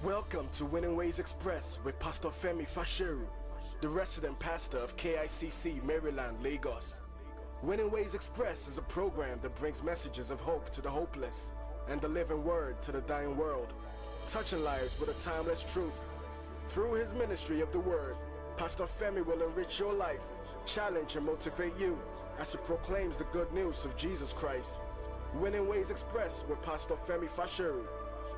Welcome to Winning Ways Express with Pastor Femi Faseru, the resident pastor of KICC, Maryland, Lagos. Winning Ways Express is a program that brings messages of hope to the hopeless and the living word to the dying world, touching lives with a timeless truth. Through his ministry of the word, Pastor Femi will enrich your life, challenge and motivate you as he proclaims the good news of Jesus Christ. Winning Ways Express with Pastor Femi Faseru.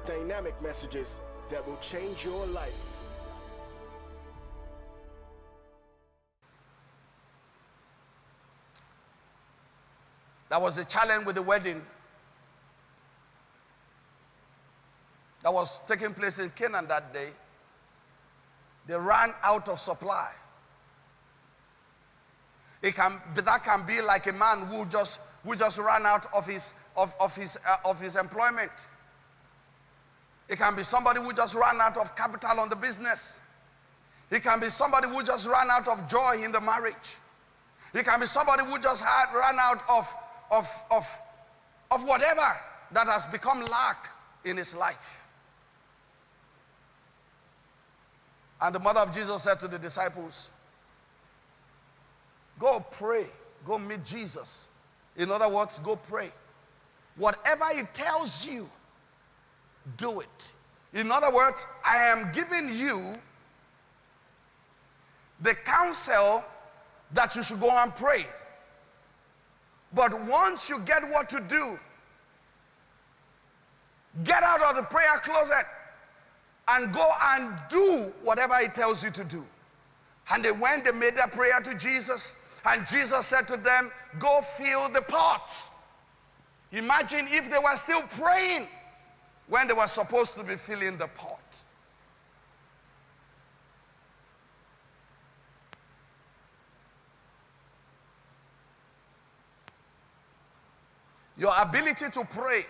Dynamic messages that will change your life. There was a challenge with the wedding that was taking place in Canaan that day. They ran out of supply. That can be like a man who just ran out of his employment. It can be somebody who just ran out of capital on the business. It can be somebody who just ran out of joy in the marriage. It can be somebody who just ran out of whatever that has become lack in his life. And the mother of Jesus said to the disciples, go pray, go meet Jesus. In other words, go pray. Whatever he tells you, do it. In other words, I am giving you the counsel that you should go and pray. But once you get what to do, get out of the prayer closet and go and do whatever he tells you to do. And they went, they made their prayer to Jesus, and Jesus said to them, go fill the pots. Imagine if they were still praying when they were supposed to be filling the pot. Your ability to pray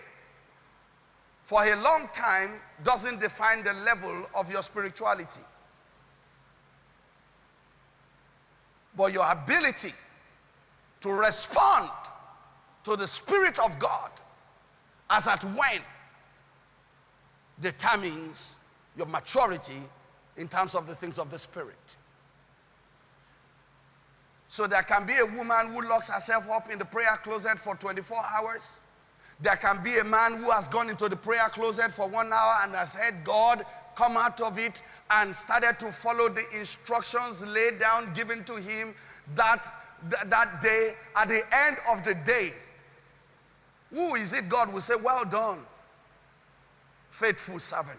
for a long time doesn't define the level of your spirituality. But your ability to respond to the Spirit of God as at when determines your maturity in terms of the things of the Spirit. So there can be a woman who locks herself up in the prayer closet for 24 hours. There can be a man who has gone into the prayer closet for 1 hour and has heard God come out of it and started to follow the instructions laid down, given to him that day. At the end of the day, who is it God will say, well done, faithful servant?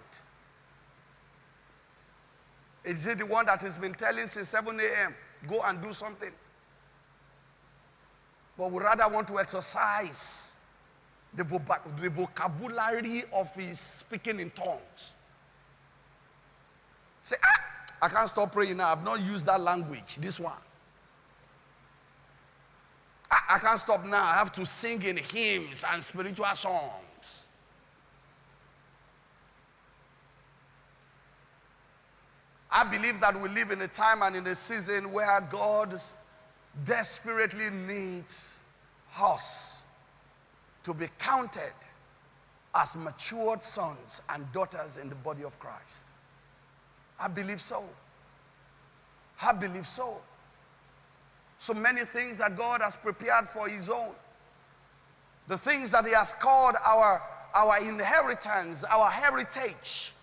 Is it the one that has been telling since 7 a.m., go and do something? But we rather want to exercise the vocabulary of his speaking in tongues. Say, I can't stop praying now. I've not used that language, this one. I can't stop now. I have to sing in hymns and spiritual songs. I believe that we live in a time and in a season where God desperately needs us to be counted as matured sons and daughters in the body of Christ. I believe so. I believe so. So many things that God has prepared for his own. The things that he has called our inheritance, our heritage.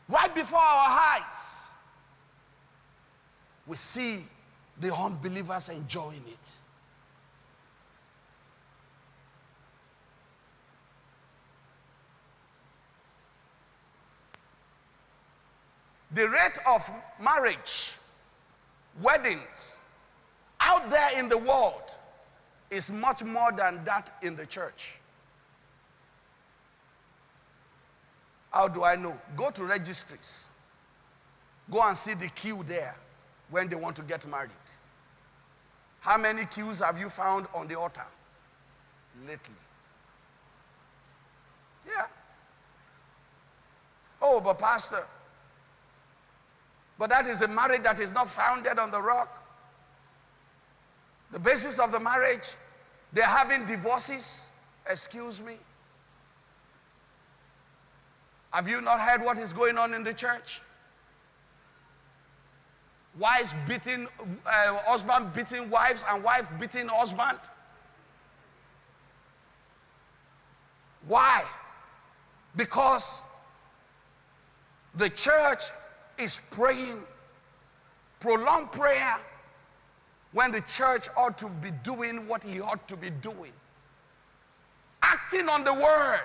Right before our eyes, we see the unbelievers enjoying it. The rate of marriage, weddings, out there in the world is much more than that in the church. How do I know? Go to registries. Go and see the queue there when they want to get married. How many queues have you found on the altar lately? Yeah. Oh, but Pastor, but that is the marriage that is not founded on the rock. The basis of the marriage, they're having divorces. Excuse me. Have you not heard what is going on in the church? Wives beating, husband beating wives, and wife beating husband. Why? Because the church is praying prolonged prayer when the church ought to be doing what he ought to be doing. Acting on the word.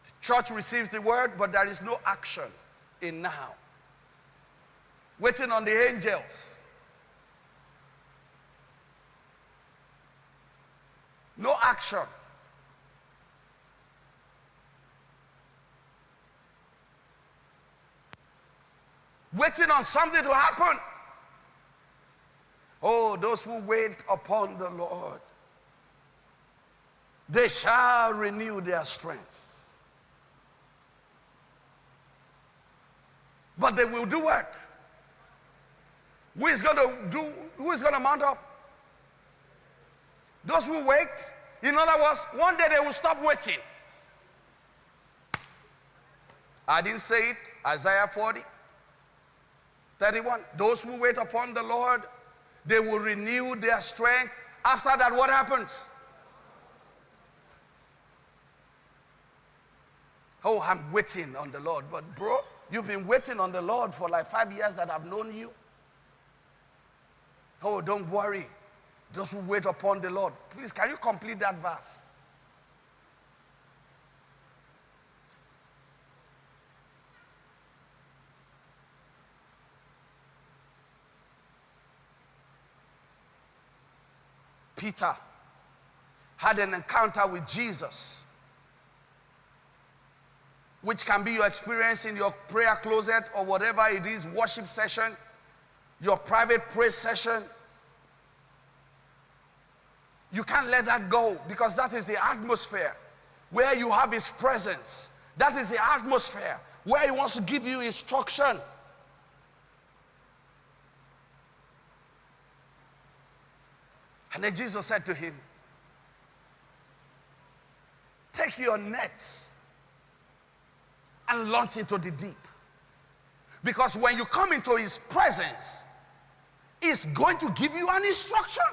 The church receives the word, but there is no action in now. Waiting on the angels. No action. Waiting on something to happen. Oh, those who wait upon the Lord, they shall renew their strength. But they will do what? Who is going to mount up? Those who wait. In other words, one day they will stop waiting. I didn't say it. Isaiah 40:31. Those who wait upon the Lord, they will renew their strength. After that, what happens? Oh, I'm waiting on the Lord. But bro, you've been waiting on the Lord for like 5 years that I've known you. Oh, don't worry. Those who wait upon the Lord. Please, can you complete that verse? Peter had an encounter with Jesus, which can be your experience in your prayer closet or whatever it is, worship session, your private praise session. You can't let that go, because that is the atmosphere where you have his presence. That is the atmosphere where he wants to give you instruction. And then Jesus said to him, take your nets and launch into the deep. Because when you come into his presence, he's going to give you an instruction.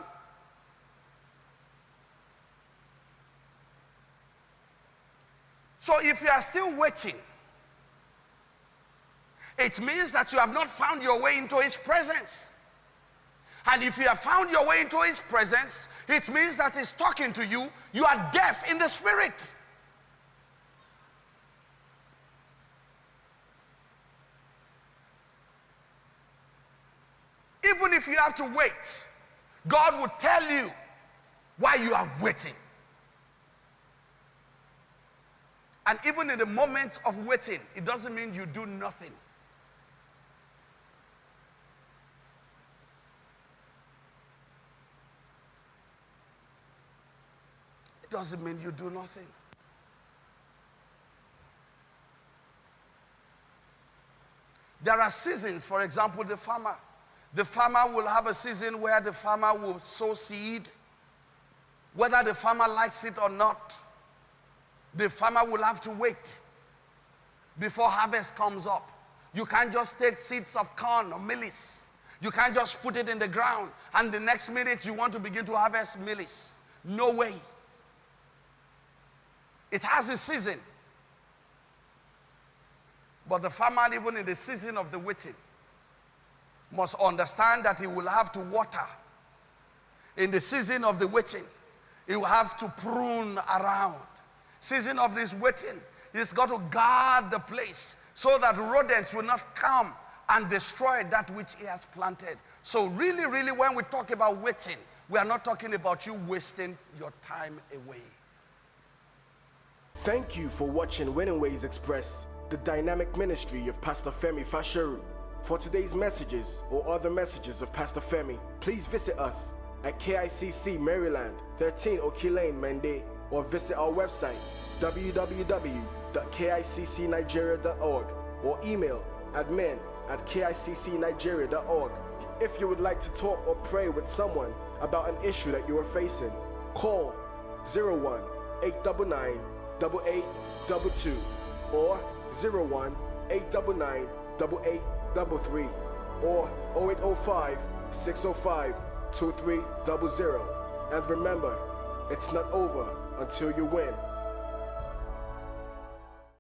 So if you are still waiting, it means that you have not found your way into his presence. And if you have found your way into his presence, it means that he's talking to you. You are deaf in the spirit. Even if you have to wait, God will tell you why you are waiting. And even in the moment of waiting, it doesn't mean you do nothing. It doesn't mean you do nothing. There are seasons. For example, the farmer. The farmer will have a season where the farmer will sow seed. Whether the farmer likes it or not, the farmer will have to wait before harvest comes up. You can't just take seeds of corn or maize. You can't just put it in the ground and the next minute you want to begin to harvest maize. No way. It has a season. But the farmer, even in the season of the waiting, must understand that he will have to water. In the season of the waiting, he will have to prune around. Season of this waiting, he's got to guard the place so that rodents will not come and destroy that which he has planted. So really, really, when we talk about waiting, we are not talking about you wasting your time away. Thank you for watching Winning Ways Express, the dynamic ministry of Pastor Femi Faseru. For today's messages or other messages of Pastor Femi, please visit us at KICC Maryland, 13 Oki Lane, Mende, or visit our website www.kiccnigeria.org or email admin@kiccnigeria.org. If you would like to talk or pray with someone about an issue that you are facing, call 899-8822 or 01-899-8833 or 0805-605-2300. And remember, it's not over until you win.